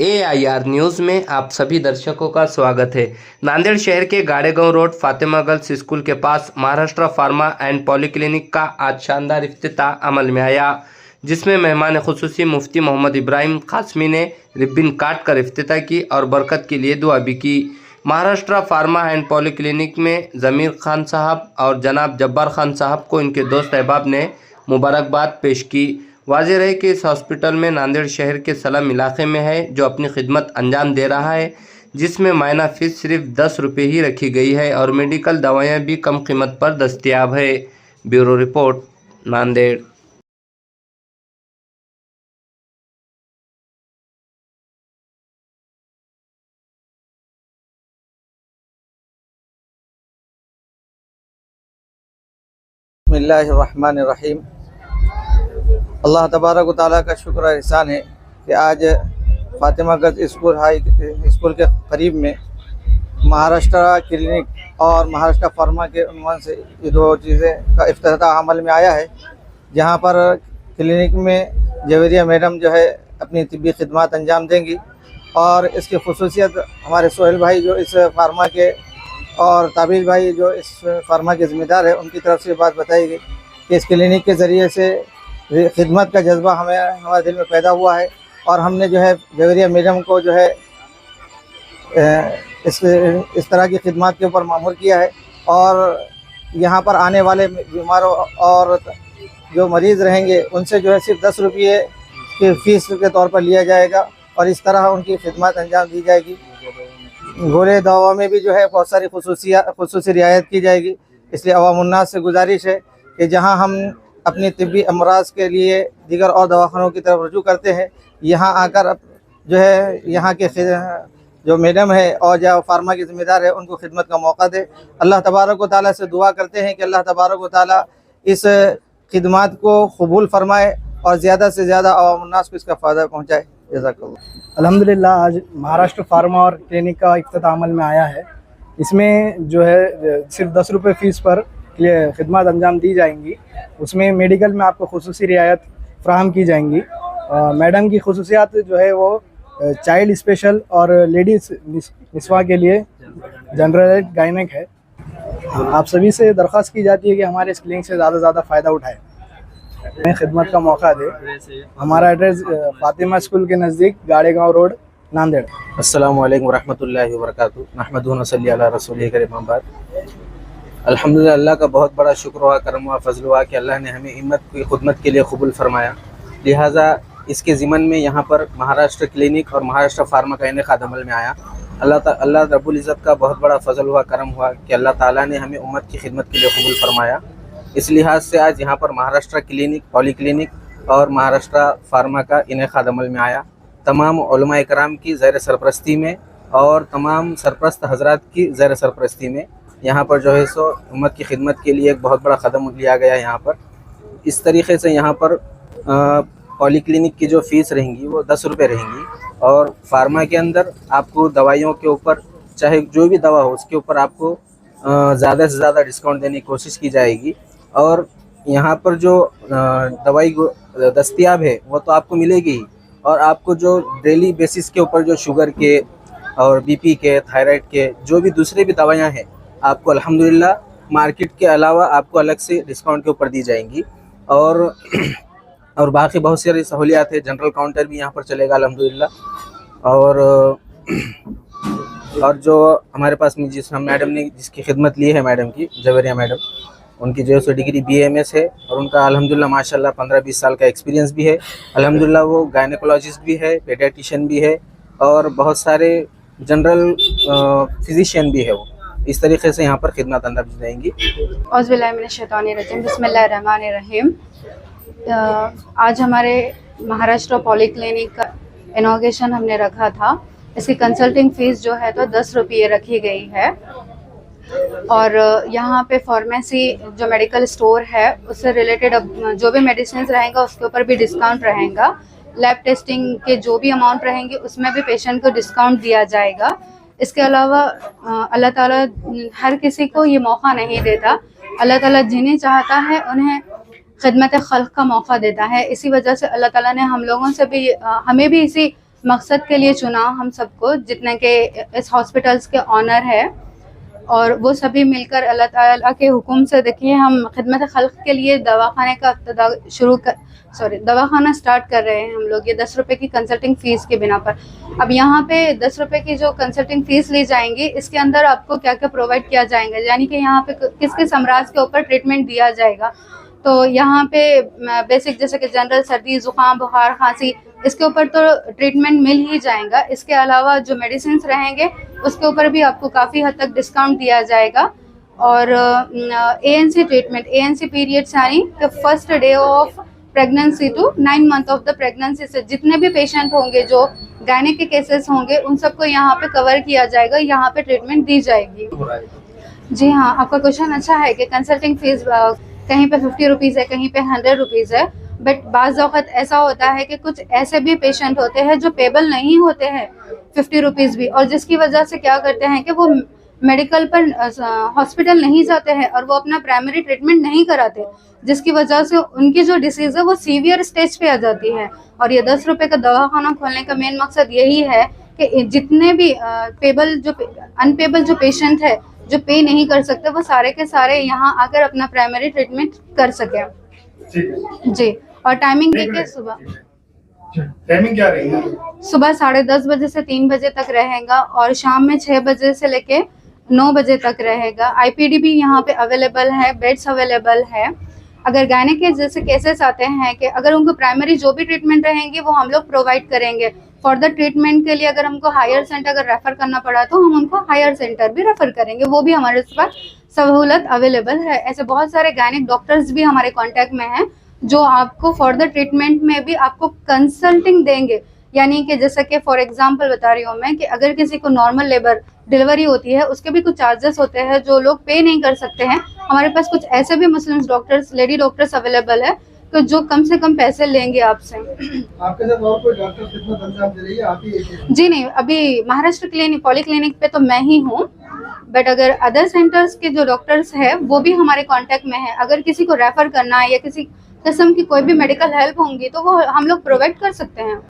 AIR news में आप सभी दर्शकों का स्वागत है। नांदेड़ शहर के गाड़ेगांव रोड फातिमा गर्ल्स स्कूल के पास महाराष्ट्र फार्मा एंड पॉलीक्लिनिक का आज शानदार इफ्तिताह अमल में आया, जिसमें मेहमान खुसूसी मुफ्ती मोहम्मद इब्राहिम कासमी ने रिब्बिन काट कर इफ्तिताह की और बरकत के लिए दुआ भी की। महाराष्ट्र फार्मा एंड पॉलीक्लिनिक में ज़मीर खान साहब और जनाब जब्बार खान साहब को इनके दोस्त अहबाब ने मुबारकबाद पेश की। वाज़ेह रहे कि इस हॉस्पिटल में नांदेड़ शहर के सलम इलाके में है, जो अपनी खिदमत अंजाम दे रहा है, जिसमें मायना फ़ीस सिर्फ 10 रुपये ही रखी गई है और मेडिकल दवाएं भी कम कीमत पर दस्तियाब है। Bureau report, Nanded. बिस्मिल्लाहिर्रहमानिर्रहीम। अल्लाह तबारक व तआला का शुक्र और एहसान है कि आज फातिमा गर्ल्स स्कूल के करीब में महाराष्ट्र क्लिनिक और महाराष्ट्र फार्मा के उन्वान से ये दो चीज़ें का इफ्तिताह अमल में आया है, जहां पर क्लिनिक में जवेरिया मैडम जो है अपनी तिब्बी खिदमत अंजाम देंगी और इसकी खसूसियत हमारे सोहेल भाई जो इस फार्मा के और ताबीज भाई जो इस फार्मा के ज़िम्मेदार है, उनकी तरफ से बात बताई गई कि इस क्लिनिक के ज़रिए से खिदमत का जज्बा हमारे दिल में पैदा हुआ है और हमने जो है जवेरिया मैडम को जो है इस तरह की खिदमत के ऊपर मामूर किया है और यहाँ पर आने वाले बीमारों और जो मरीज़ रहेंगे उनसे जो है सिर्फ 10 रुपये की फ़ीस के तौर पर लिया जाएगा और इस तरह उनकी खिदमत अंजाम दी जाएगी। गोले दवा में भी जो है बहुत सारी खुसूसी रियायत की जाएगी। इसलिए अवामुन्नास से गुजारिश है कि जहां हम अपनी तिब्बी अमराज के लिए दीगर और दवाखानों की तरफ रुजू करते हैं, यहां आकर जो है यहाँ के जो मैडम है और जो फार्मा के ज़िम्मेदार है उनको खिदमत का मौका दे। अल्लाह तबारक व तआला से दुआ करते हैं कि अल्लाह तबारक व तआला इस खिदमत को कबूल फरमाए और ज़्यादा से ज़्यादा अवामुन्नास को इसका फ़ायदा पहुँचाए। अल्हम्दुलिल्लाह आज महाराष्ट्र फार्मा और क्लिनिक का इफ्तिताह अमल में आया है। इसमें जो है सिर्फ 10 रुपये फ़ीस पर खिदमत अंजाम दी जाएंगी। उसमें मेडिकल में आपको खुसूसी रियायत फ़राहम की जाएंगी। मैडम की खुसूसियात जो है वो चाइल्ड स्पेशल और लेडीज़ निस्वा के लिए जनरल गायनेक है। आप सभी से दरख्वास्त की जाती है कि हमारे इस क्लिनिक से ज़्यादा फ़ायदा उठाएँ, हमें खिदमत का मौका दे। हमारा एड्रेस फातिमा स्कूल के नज़दीक गाड़ेगांव रोड, नांदेड़। अस्सलामु अलैकुम वरहमतुल्लाहि वबरकातुहू। नहमदुहु व नसल्ली अला रसूलिल करीम। अम्मा अल्हम्दुलिल्लाह, अल्लाह का बहुत बड़ा शुक्र हुआ, करम हुआ, फजल हुआ कि अल्लाह ने हमें हिम्मत की खुदमत के लिए कबूल फरमाया। लिहाजा इसके ज़िमन में यहाँ पर महाराष्ट्र क्लिनिक और महाराष्ट्र फार्मा का इनेकाद अमल में आया। अल्लाह रब्बुल इज़्ज़त का बहुत बड़ा फजल हुआ, करम हुआ कि अल्लाह ताला ने हमें उम्मत की खिदमत के लिए कबूल फरमाया। इस लिहाज से आज यहाँ पर महाराष्ट्र क्लिनिक, पॉलीक्लिनिक और महाराष्ट्र फार्मा का इनेकाद अमल में आया। तमाम उलमा इकराम की ज़ैर सरपरस्ती में और तमाम सरपरस्त हजरात की ज़ैर सरपरस्ती में यहाँ पर जो है सो उम्मत की खिदमत के लिए एक बहुत बड़ा कदम लिया गया। यहाँ पर इस तरीके से यहाँ पर पॉलीक्लिनिक की जो फ़ीस रहेंगी वो 10 रुपये रहेंगी और फार्मा के अंदर आपको दवाइयों के ऊपर चाहे जो भी दवा हो उसके ऊपर आपको ज़्यादा से ज़्यादा डिस्काउंट देने की कोशिश की जाएगी। और यहाँ पर जो दवाई दस्तियाब है वो तो आपको मिलेगी ही, और आपको जो डेली बेसिस के ऊपर जो शुगर के और बीपी के, थायराइड के जो भी दूसरे भी दवाइयाँ हैं आपको अल्हम्दुलिल्लाह मार्केट के अलावा आपको अलग से डिस्काउंट के ऊपर दी जाएंगी। और बाकी बहुत सारी सहूलियात है। जनरल काउंटर भी यहाँ पर चलेगा अल्हम्दुलिल्लाह। और जो हमारे पास में मैडम ने जिसकी खिदमत ली है, मैडम की जवेरिया मैडम, उनकी जो है डिग्री BAMS है और उनका अल्हम्दुलिल्लाह माशाल्लाह 15-20 साल का एक्सपीरियंस भी है। अल्हम्दुलिल्लाह वो गायनेकोलॉजिस्ट भी है, पेडियाट्रिशियन भी है और बहुत सारे जनरल फिजिशियन भी है। वो इस तरीके से यहाँ पर खिदमत अंजाम देंगी। औज़ुबिल्लाहि मिनश्शैतानिर्रजीम, बिस्मिल्लाहिर्रहमानिर्रहीम। आज हमारे महाराष्ट्र पॉलीक्लिनिक का इनॉग्रेशन हमने रखा था। इसकी कंसल्टिंग फ़ीस जो है तो 10 रुपये रखी गई है और यहाँ पे फार्मेसी जो मेडिकल स्टोर है उससे रिलेटेड जो भी मेडिसिन रहेंगा उसके ऊपर भी डिस्काउंट रहेगा। लैब टेस्टिंग के जो भी अमाउंट रहेंगे उसमें भी पेशेंट को डिस्काउंट दिया जाएगा। इसके अलावा अल्लाह ताला हर किसी को ये मौका नहीं देता। अल्लाह ताला जिन्हें चाहता है उन्हें खिदमत खल्क़ का मौका देता है। इसी वजह से अल्लाह ताला ने हम लोगों से भी हमें भी इसी मकसद के लिए चुना हम सबको, जितने के इस हॉस्पिटल्स के ऑनर है, और वो सभी मिलकर अल्लाह ताला के हुक्म से देखिए हम खिदमत खल्क के लिए दवाखाना स्टार्ट कर रहे हैं हम लोग, ये 10 रुपए की कंसल्टिंग फ़ीस के बिना पर। अब यहाँ पे 10 रुपए की जो कंसल्टिंग फ़ीस ली जाएंगी, इसके अंदर आपको क्या क्या प्रोवाइड किया जाएगा, यानी कि यहाँ पे किस किस अमराज के ऊपर ट्रीटमेंट दिया जाएगा। तो यहाँ पे बेसिक जैसे कि जनरल सर्दी, ज़ुकाम, बुखार, खांसी, इसके ऊपर तो ट्रीटमेंट मिल ही जाएगा। इसके अलावा जो मेडिसिन रहेंगे उसके ऊपर भी आपको काफ़ी हद तक डिस्काउंट दिया जाएगा। और ANC ट्रीटमेंट, ANC पीरियड्स यानी कि first day of pregnancy to 9 month of the pregnancy से जितने भी पेशेंट होंगे, जो गायने के केसेस होंगे, उन सबको यहाँ पे कवर किया जाएगा, यहाँ पे ट्रीटमेंट दी जाएगी। जी हाँ, आपका क्वेश्चन अच्छा है कि कंसल्टिंग फीस कहीं पे 50 रुपीज़ है, कहीं पे 100 रुपीज़ है, बट बाज़ औक़ात ऐसा होता है कि कुछ ऐसे भी पेशेंट होते हैं जो पेबल नहीं होते हैं 50 रुपीज़ भी, और जिसकी वजह से क्या करते हैं कि वो मेडिकल पर हॉस्पिटल नहीं जाते हैं और वो अपना प्राइमरी ट्रीटमेंट नहीं कराते, जिसकी वजह से उनकी जो डिसीज़ है वो सीवियर स्टेज पे आ जाती है। और ये 10 रुपए का दवाखाना खोलने का मेन मकसद यही है कि जितने भी अनपेबल जो पेशेंट है, जो पे नहीं कर सकते, वो सारे के सारे यहाँ आकर अपना प्राइमरी ट्रीटमेंट कर सकें। जी, और टाइमिंग देखिए टाइमिंग क्या रहेगी? सुबह 10:30 बजे से 3 बजे तक रहेगा, और शाम में 6 बजे से लेके 9 बजे तक रहेगा। IPD भी यहाँ पे अवेलेबल है, बेड्स अवेलेबल है। अगर गायने के जैसे केसेस आते हैं कि अगर उनको प्राइमरी जो भी ट्रीटमेंट रहेंगी वो हम लोग प्रोवाइड करेंगे। फर्दर ट्रीटमेंट के लिए अगर हमको हायर सेंटर अगर रेफ़र करना पड़ा तो हम उनको हायर सेंटर भी रेफ़र करेंगे, वो भी हमारे पास सहूलत अवेलेबल है। ऐसे बहुत सारे गायनिक डॉक्टर्स भी हमारे कॉन्टैक्ट में हैं जो आपको फर्दर ट्रीटमेंट में भी आपको कंसल्टिंग देंगे। यानी कि जैसा कि फॉर एग्जांपल बता रही हूँ मैं कि अगर किसी को नॉर्मल लेबर डिलीवरी होती है, उसके भी कुछ चार्जेस होते हैं जो लोग पे नहीं कर सकते हैं। हमारे पास कुछ ऐसे भी मुस्लिम डॉक्टर्स, लेडी डॉक्टर्स अवेलेबल है तो जो कम से कम पैसे लेंगे आपसे। आपके साथ और कोई डॉक्टर खिदमत अंजाम दे रही है? आप ही? जी नहीं, अभी महाराष्ट्र क्लिनिक पॉलीक्लिनिक पे तो मैं ही हूँ, बट अगर अदर सेंटर्स के जो डॉक्टर्स हैं वो भी हमारे कांटेक्ट में है। अगर किसी को रेफर करना है या किसी किस्म की कोई भी मेडिकल हेल्प होंगी तो वो हम लोग प्रोवाइड कर सकते हैं।